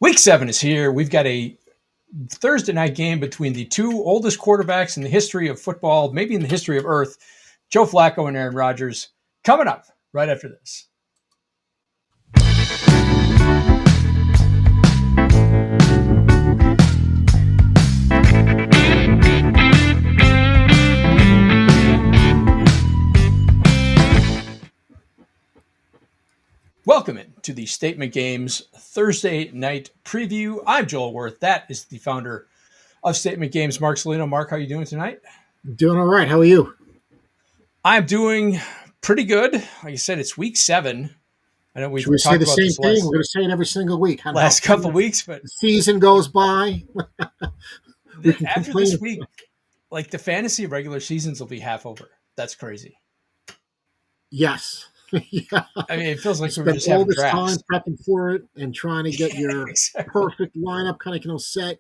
Week 7 is here. We've got a Thursday night game between the two oldest quarterbacks in the history of football, maybe in the history of Earth, Joe Flacco and Aaron Rodgers, coming up right after this. Welcome in to the Statement Games Thursday night preview. I'm Joel Worth. That is the founder of Statement Games, Marc Saulino. Marc, how are you doing tonight? Doing all right. How are you? I'm doing pretty good. Like I said, it's week 7. I know we've Should we say talked the about same this thing? We're going to say it every single week. last couple of weeks, but the season goes by. We can after complain. this week, like the fantasy regular seasons will be half over. That's crazy. Yes. Yeah. I mean, it feels like you we were spent just all having this drafts. time prepping for it and trying to get your Exactly. perfect lineup kind of set.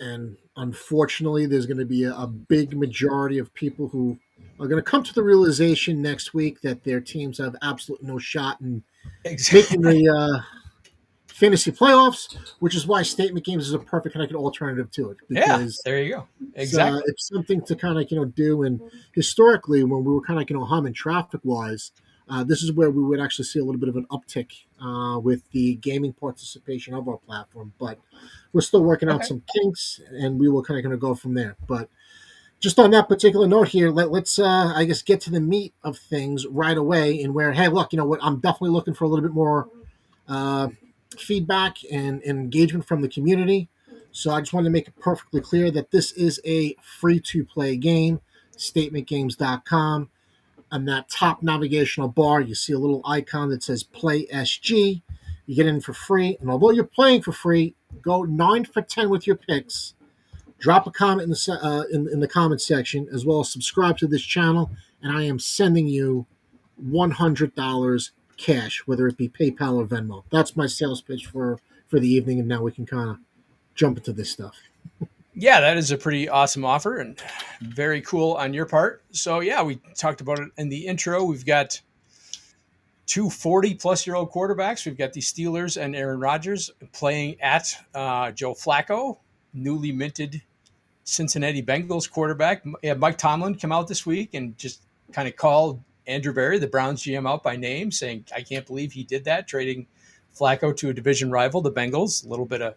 And unfortunately, there's going to be a big majority of people who are going to come to the realization next week that their teams have absolutely no shot in making the fantasy playoffs, which is why Statement Games is a perfect kind of alternative to it. Because there you go. Exactly. it's something to kind of do. And historically, when we were kind of humming traffic wise, this is where we would actually see a little bit of an uptick with the gaming participation of our platform. But we're still working out some kinks, and we will kind of go from there. But just on that particular note here, let's I guess get to the meat of things right away. And where, hey, look, you know what? I'm definitely looking for a little bit more feedback and engagement from the community. So I just wanted to make it perfectly clear that this is a free-to-play game, StatementGames.com. On that top navigational bar, you see a little icon that says Play SG. You get in for free, and although you're playing for free, go 9 for 10 with your picks. Drop a comment in the comment section, as well as subscribe to this channel, and I am sending you $100 cash, whether it be PayPal or Venmo. That's my sales pitch for the evening, and now we can kind of jump into this stuff. Yeah, that is a pretty awesome offer and very cool on your part. So yeah, we talked about it in the intro. We've got two 40-plus-year-old quarterbacks. We've got the Steelers and Aaron Rodgers playing at Joe Flacco, newly minted Cincinnati Bengals quarterback. Mike Tomlin came out this week and just kind of called Andrew Berry, the Browns GM, out by name, saying, I can't believe he did that, trading Flacco to a division rival, the Bengals. A little bit of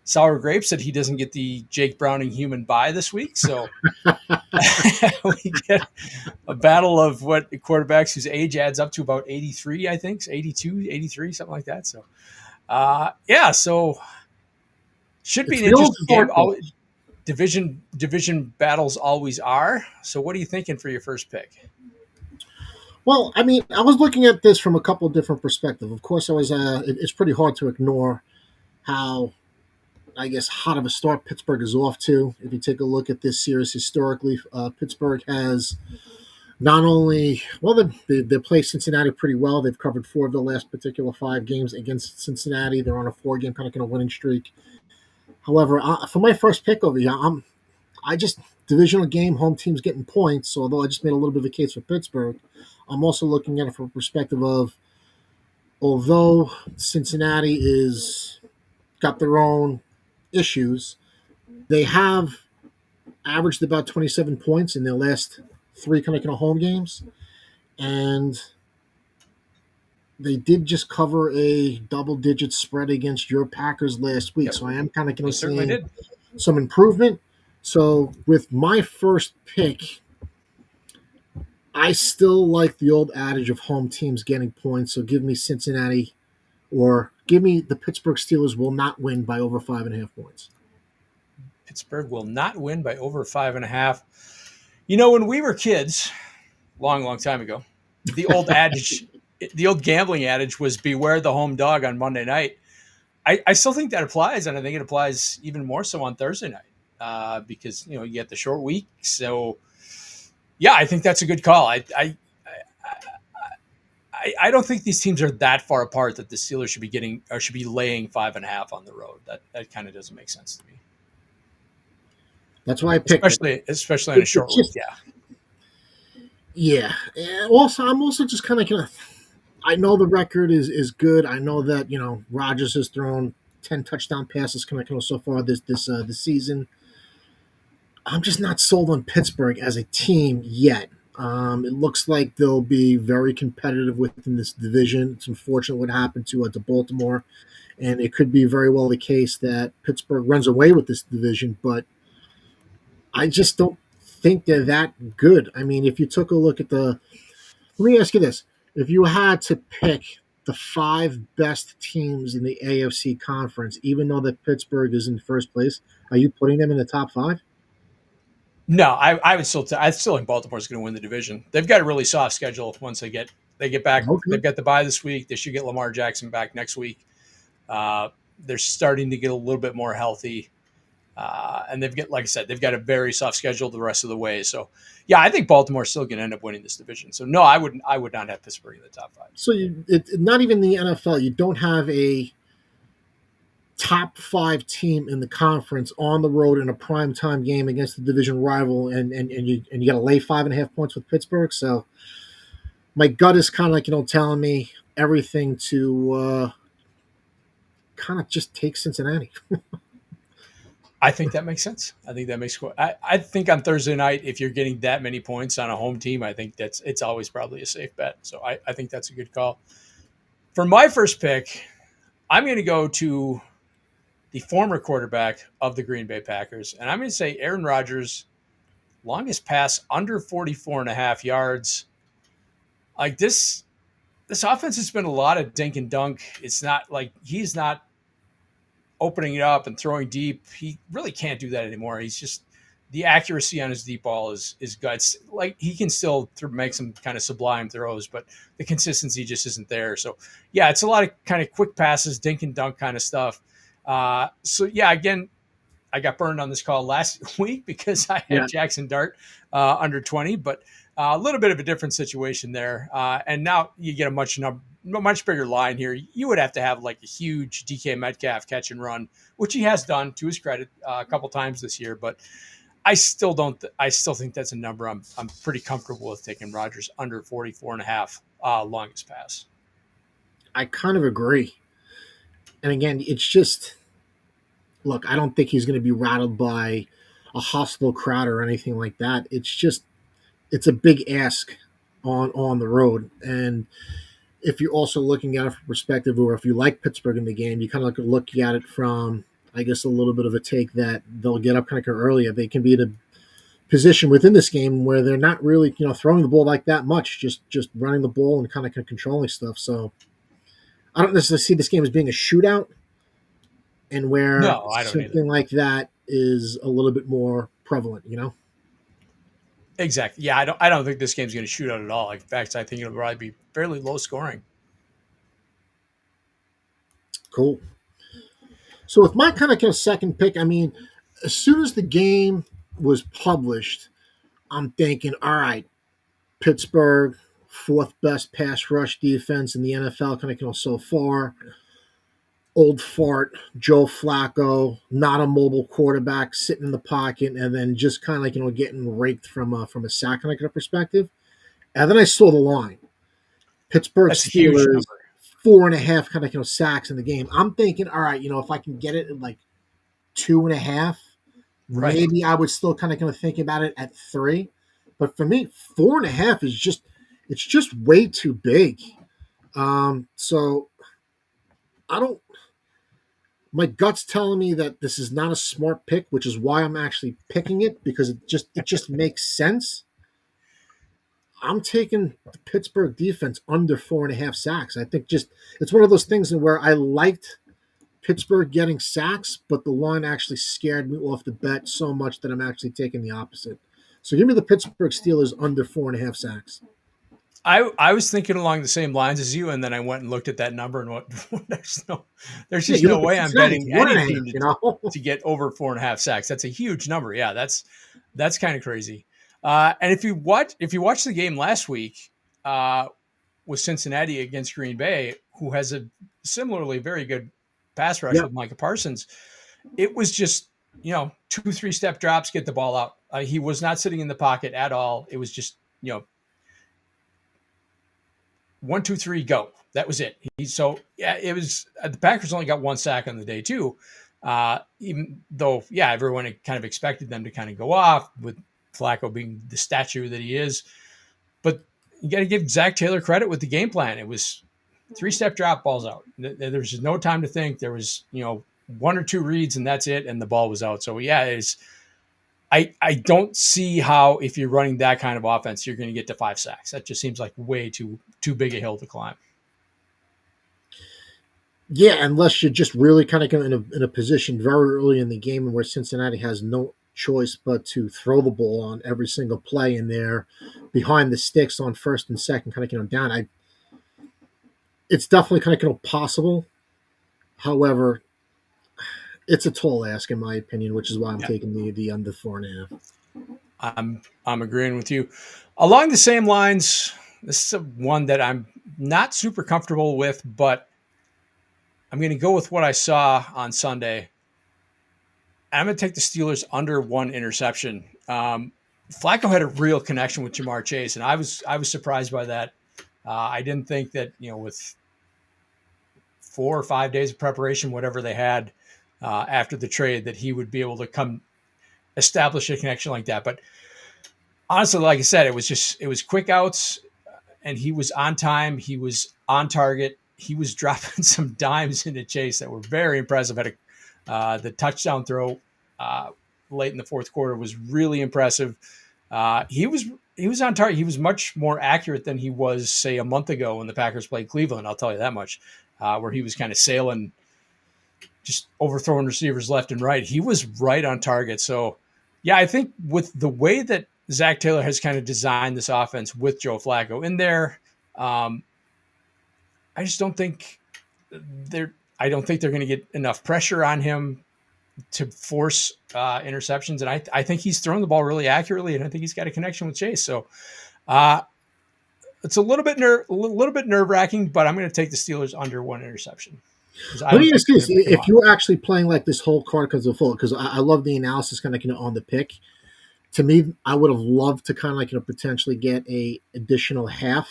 sour grapes that he doesn't get the Jake Browning human bye this week. So we get a battle of what quarterbacks whose age adds up to about 83, I think, 82, 83, something like that. So, so should be an interesting game. Division battles always are. So what are you thinking for your first pick? Well, I mean, I was looking at this from a couple of different perspectives. Of course, it's pretty hard to ignore how, I guess, hot of a start Pittsburgh is off to. If you take a look at this series historically, Pittsburgh has not only, well, they play Cincinnati pretty well. They've covered 4 of the last particular 5 games against Cincinnati. They're on a 4-game kind of winning streak. However, for my first pick over here, divisional game, home teams getting points. So although I just made a little bit of a case for Pittsburgh, I'm also looking at it from a perspective of, although Cincinnati is got their own issues, they have averaged about 27 points in their last 3 kind of home games, and they did just cover a double-digit spread against your Packers last week. Yep. So I am kind of seeing some improvement. So with my first pick, I still like the old adage of home teams getting points. So give me Cincinnati, or give me the Pittsburgh Steelers will not win by over 5.5 points. Pittsburgh will not win by over 5.5. You know, when we were kids, long time ago, the old adage, the old gambling adage was beware the home dog on Monday night. I still think that applies, and I think it applies even more so on Thursday night because, you know, you get the short week. So, yeah, I think that's a good call. I don't think these teams are that far apart that the Steelers should be laying 5.5 on the road. That kind of doesn't make sense to me. That's why I picked especially on a short week. Yeah. Yeah. And also, I'm also just kind of I know the record is good. I know that Rodgers has thrown 10 touchdown passes coming so far this season. I'm just not sold on Pittsburgh as a team yet. It looks like they'll be very competitive within this division. It's unfortunate what happened to Baltimore, and it could be very well the case that Pittsburgh runs away with this division. But I just don't think they're that good. I mean, if you took a look at the, let me ask you this: if you had to pick the five best teams in the AFC conference, even though that Pittsburgh is in first place, are you putting them in the top five? No, I would still I still think Baltimore's going to win the division. They've got a really soft schedule once they get back. Okay. They've got the bye this week. They should get Lamar Jackson back next week. They're starting to get a little bit more healthy. And they've got, like I said, they've got a very soft schedule the rest of the way. So, yeah, I think Baltimore's still going to end up winning this division. So, no, I would not have Pittsburgh in the top five. So not even the NFL. You don't have a top five team in the conference on the road in a prime time game against the division rival, and you got to lay 5.5 points with Pittsburgh. So my gut is kind of like telling me everything to kind of just take Cincinnati. I think that makes sense. I think that makes. I think on Thursday night, if you're getting that many points on a home team, I think it's always probably a safe bet. So I think that's a good call. For my first pick, I'm going to go to the former quarterback of the Green Bay Packers, and I'm going to say Aaron Rodgers, longest pass under 44 and a half yards. Like this offense has been a lot of dink and dunk. It's not like he's not opening it up and throwing deep. He really can't do that anymore. He's just the accuracy on his deep ball is guts. Like he can still make some kind of sublime throws, but the consistency just isn't there. So yeah, it's a lot of kind of quick passes, dink and dunk kind of stuff. So yeah, again, I got burned on this call last week because I Yeah, had Jackson Dart under 20, but a little bit of a different situation there. And now you get a much bigger line here. You would have to have like a huge DK Metcalf catch and run, which he has done to his credit a couple times this year. But I still don't. I still think that's a number I'm pretty comfortable with taking Rodgers under 44 and a half longest pass. I kind of agree. And again, it's just look. I don't think he's going to be rattled by a hostile crowd or anything like that. It's a big ask on the road. And if you're also looking at it from perspective, or if you like Pittsburgh in the game, you kind of look at it from, I guess, a little bit of a take that they'll get up kind of earlier. They can be in a position within this game where they're not really, throwing the ball like that much, just running the ball and kind of controlling stuff. So I don't necessarily see this game as being a shootout, and where No, I don't either. something like that is a little bit more prevalent. Exactly. Yeah, I don't think this game's going to shoot out at all. Like, in fact, I think it'll probably be fairly low scoring. Cool. So with my kind of second pick, I mean, as soon as the game was published, I'm thinking, all right, Pittsburgh, fourth best pass rush defense in the NFL, kind of so far. Old fart, Joe Flacco, not a mobile quarterback, sitting in the pocket, and then just kind of like getting raked from a sack kind of perspective. And then I saw the line: Pittsburgh That's a huge Steelers, number. 4.5 kind of sacks in the game. I'm thinking, all right, if I can get it at like 2.5, Right. maybe I would still kind of think about it at 3. But for me, 4.5 is just way too big. So I don't. My gut's telling me that this is not a smart pick, which is why I'm actually picking it, because it just makes sense. I'm taking the Pittsburgh defense under 4.5 sacks. I think just it's one of those things where I liked Pittsburgh getting sacks, but the line actually scared me off the bet so much that I'm actually taking the opposite. So give me the Pittsburgh Steelers under 4.5 sacks. I was thinking along the same lines as you, and then I went and looked at that number and what there's Yeah, just you no look at way I'm Cincinnati, it's betting one any and a half. team You know, to get over 4.5 sacks. That's a huge number. Yeah, that's kind of crazy. And if you watch the game last week with Cincinnati against Green Bay, who has a similarly very good pass rush yeah, with Micah Parsons, it was just 2 3 step drops, get the ball out. He was not sitting in the pocket at all. It was just 1, 2, 3, go. That was it. So yeah, it was the Packers only got one sack on the day too. Even though, yeah, everyone had kind of expected them to kind of go off with Flacco being the statue that he is. But you got to give Zach Taylor credit with the game plan. It was 3-step drop, balls out. There was just no time to think. There was, 1 or 2 reads and that's it, and the ball was out. So yeah, I don't see how, if you're running that kind of offense, you're going to get to 5 sacks. That just seems like way too big a hill to climb. Yeah, unless you're just really kind of in a position very early in the game where Cincinnati has no choice but to throw the ball on every single play, and they're behind the sticks on first and second, kind of down. It's definitely kind of possible. However, it's a tall ask in my opinion, which is why I'm taking the under 4.5. I'm agreeing with you. Along the same lines, this is one that I'm not super comfortable with, but I'm going to go with what I saw on Sunday. I'm going to take the Steelers under 1 interception. Flacco had a real connection with Jamar Chase, and I was surprised by that. I didn't think that, with 4 or 5 days of preparation, whatever they had after the trade, that he would be able to come establish a connection like that. But honestly, like I said, it was quick outs, and he was on time. He was on target. He was dropping some dimes into Chase that were very impressive. The touchdown throw late in the fourth quarter was really impressive. He was on target. He was much more accurate than he was, say, a month ago when the Packers played Cleveland. I'll tell you that much. Where he was kind of sailing, just overthrowing receivers left and right. He was right on target. So, yeah, I think with the way that Zach Taylor has kind of designed this offense with Joe Flacco in there, I just don't think I don't think they're going to get enough pressure on him to force interceptions. And I think he's thrown the ball really accurately, and I think he's got a connection with Chase. So it's a little bit nerve wracking, but I'm going to take the Steelers under 1 interception. Let me ask this: if you're actually playing like this whole card because of full, because I love the analysis kind of on the pick. To me, I would have loved to kind of potentially get a additional half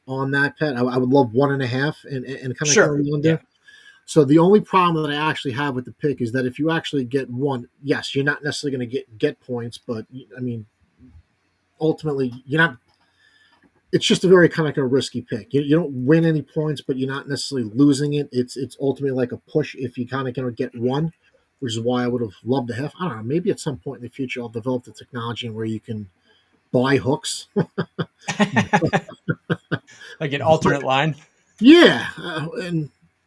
on that bet. I would love 1.5 and kind of go under. Yeah. So the only problem that I actually have with the pick is that if you actually get 1, yes, you're not necessarily going to get points, but I mean, ultimately, you're not. It's just a very kind of risky pick. You don't win any points, but you're not necessarily losing it. It's ultimately like a push if you kind of get 1, which is why I would have loved to have. I don't know. Maybe at some point in the future, I'll develop the technology where you can buy hooks, like an alternate line. Yeah,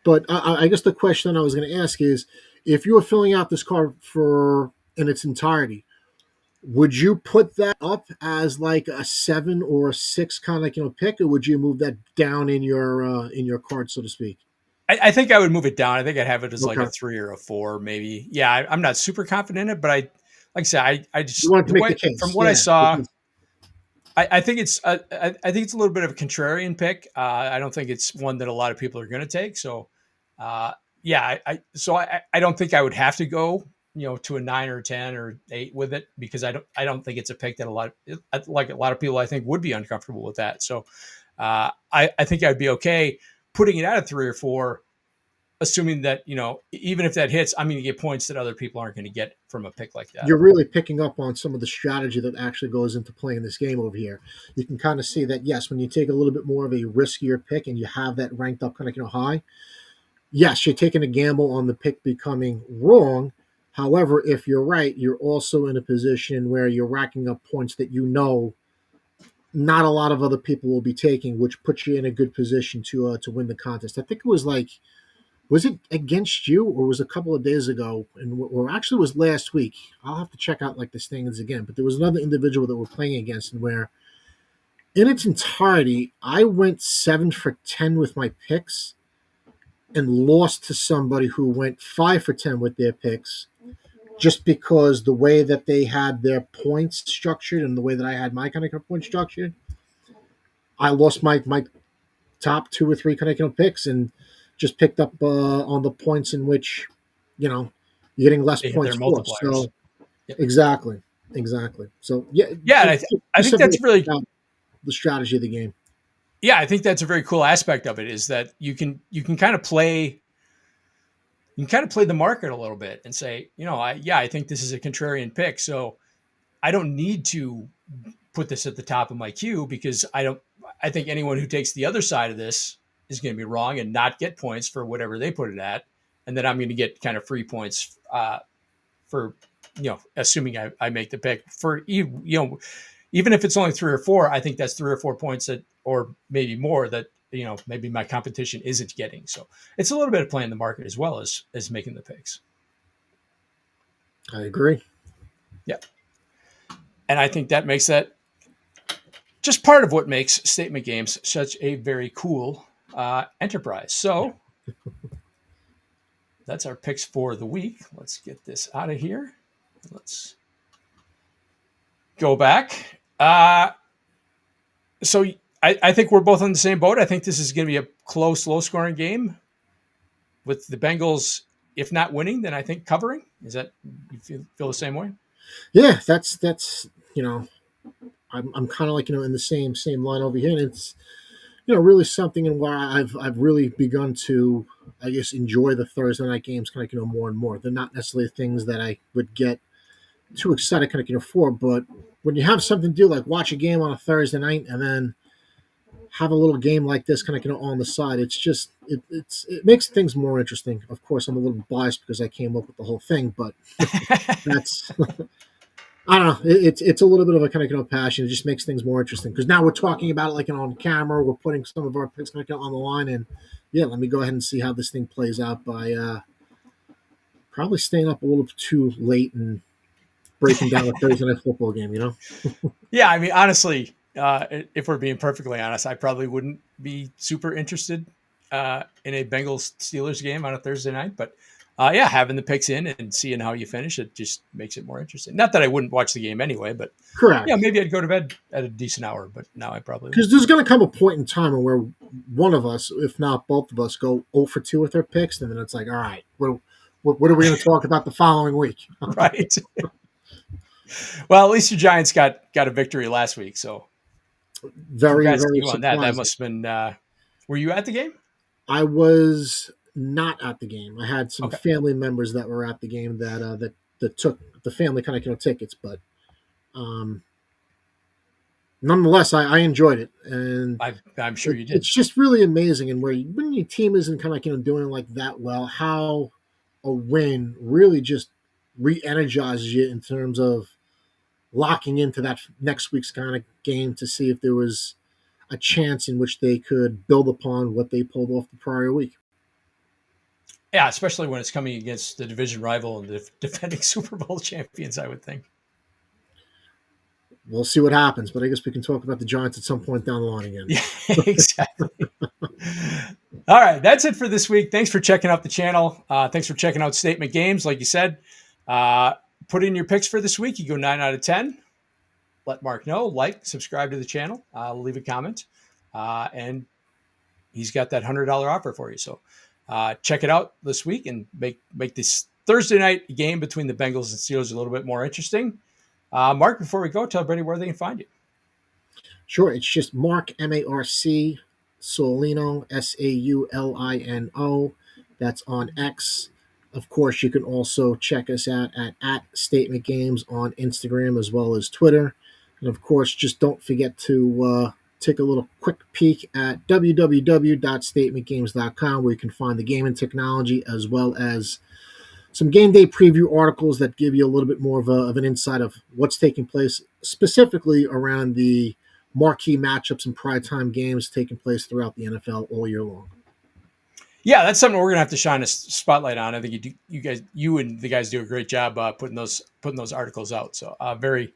but I guess the question I was going to ask is, if you were filling out this card in its entirety, would you put that up as like a 7 or a 6 kind of pick, or would you move that down in your card, so to speak? I think I would move it down. I think I'd have it as like a 3 or a 4, maybe. Yeah, I'm not super confident in it, but like I said, I just you want to make the case. From what I saw. I think it's I think it's a little bit of a contrarian pick. I don't think it's one that a lot of people are going to take. So, yeah, I don't think I would have to go to a 9 or 10 or 8 with it, because I don't think it's a pick that a lot of people I think would be uncomfortable with that. So, I think I'd be okay putting it at a 3 or 4, assuming that, even if that hits, I'm going to get points that other people aren't going to get from a pick like that. You're really picking up on some of the strategy that actually goes into playing this game over here. You can kind of see that, yes, when you take a little bit more of a riskier pick and you have that ranked up kind of high, yes, you're taking a gamble on the pick becoming wrong. However, if you're right, you're also in a position where you're racking up points that not a lot of other people will be taking, which puts you in a good position to win the contest. I think it was it against you, or was it a couple of days ago? Or actually was last week. I'll have to check out the standings again. But there was another individual that we're playing against, and where in its entirety, I went 7 for 10 with my picks and lost to somebody who went 5 for 10 with their picks, just because the way that they had their points structured and the way that I had my kind of point structured, I lost my top 2 or 3 kind of picks and just picked up on the points in which, you're getting less points for. So, yep. Exactly. So, yeah. Yeah, I think that's really the strategy of the game. Yeah, I think that's a very cool aspect of it is that you can kind of play the market a little bit and say, I think this is a contrarian pick, so I don't need to put this at the top of my queue because I think anyone who takes the other side of this is going to be wrong and not get points for whatever they put it at, and then I'm going to get kind of free points for assuming I make the pick for even if it's only 3 or 4. I think that's 3 or 4 points that, or maybe more, that maybe my competition isn't getting. So it's a little bit of playing the market as well as making the picks. I agree. Yeah, and I think that makes that just part of what makes Statement Games such a very cool enterprise. So that's our picks for the week. Let's get this out of here. Let's go back. So I think we're both on the same boat. I think this is going to be a close, low-scoring game with the Bengals, if not winning, then I think covering. Is that, you feel the same way? Yeah, that's I'm kind of like in the same line over here, and it's really something in where I've really begun to, I guess, enjoy the Thursday night games kind of more and more. They're not necessarily things that I would get too excited kind of for, but when you have something to do like watch a game on a Thursday night and then have a little game like this kind of on the side, it's just it makes things more interesting. Of course, I'm a little biased because I came up with the whole thing, but that's I don't know. It's a little bit of a kind of passion. It just makes things more interesting because now we're talking about it like on camera. We're putting some of our picks kind of on the line, and yeah, let me go ahead and see how this thing plays out by probably staying up a little too late and breaking down a Thursday night football game. Yeah, I mean, honestly, if we're being perfectly honest, I probably wouldn't be super interested in a Bengals Steelers game on a Thursday night. But yeah, having the picks in and seeing how you finish, it just makes it more interesting. Not that I wouldn't watch the game anyway, but Correct. maybe I'd go to bed at a decent hour. But now I probably Because there's going to come a point in time where one of us, if not both of us, go 0 for 2 with our picks, and then it's like, all right, what are we going to talk about the following week? right. Well, at least your Giants got a victory last week, so Very, congrats to very you on that. That surprising. must have been. Were you at the game? I was not at the game. I had some Okay. family members that were at the game that took the family kind of tickets, but um, nonetheless, I enjoyed it, and I'm sure you did. it's just really amazing. And when your team isn't kind of doing like that well, how a win really just re-energizes you in terms of locking into that next week's kind of game to see if there was a chance in which they could build upon what they pulled off the prior week. Yeah, especially when it's coming against the division rival and the defending Super Bowl champions, I would think. We'll see what happens, but I guess we can talk about the Giants at some point down the line again. Yeah, exactly. All right, that's it for this week. Thanks for checking out the channel. Thanks for checking out Statement Games. Like you said, put in your picks for this week. You go 9 out of 10. Let Marc know. Like, subscribe to the channel. Leave a comment. And he's got that $100 offer for you. So check it out this week and make this Thursday night game between the Bengals and Steelers a little bit more interesting. Marc, before we go, tell everybody where they can find you. Sure, it's just Marc, M-A-R-C, Saulino, Saulino. That's on X. Of course, you can also check us out at Statement Games on Instagram as well as Twitter. And of course, just don't forget to take a little quick peek at www.statementgames.com where you can find the gaming technology as well as some game day preview articles that give you a little bit more of an insight of what's taking place specifically around the marquee matchups and primetime games taking place throughout the NFL all year long. Yeah, that's something we're gonna have to shine a spotlight on. I think you and the guys do a great job putting those articles out. So very,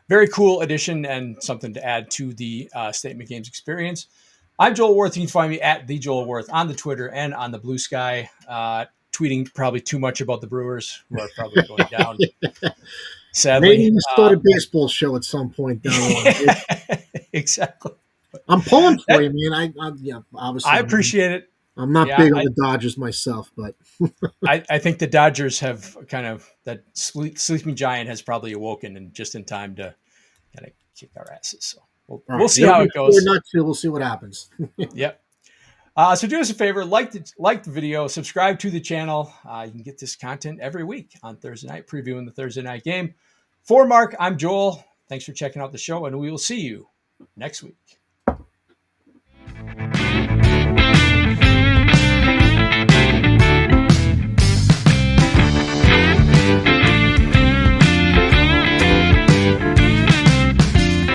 very cool addition and something to add to the Statement Games experience. I'm Joel Worth. You can find me at the Joel Worth on the Twitter and on the Blue Sky. Tweeting probably too much about the Brewers, who are probably going down. Sadly, maybe you start a baseball show at some point down the line. Exactly. I'm pulling for you, man. Yeah, obviously, I appreciate it. I'm not big on the Dodgers myself, but I think the Dodgers have kind of that sleeping giant has probably awoken and just in time to kind of kick our asses. So All We'll right. see Never how been it sure goes. not to. We'll see what happens. Yep. So do us a favor, like the video, subscribe to the channel. You can get this content every week on Thursday night, previewing the Thursday night game. For Marc, I'm Joel. Thanks for checking out the show, and we will see you next week.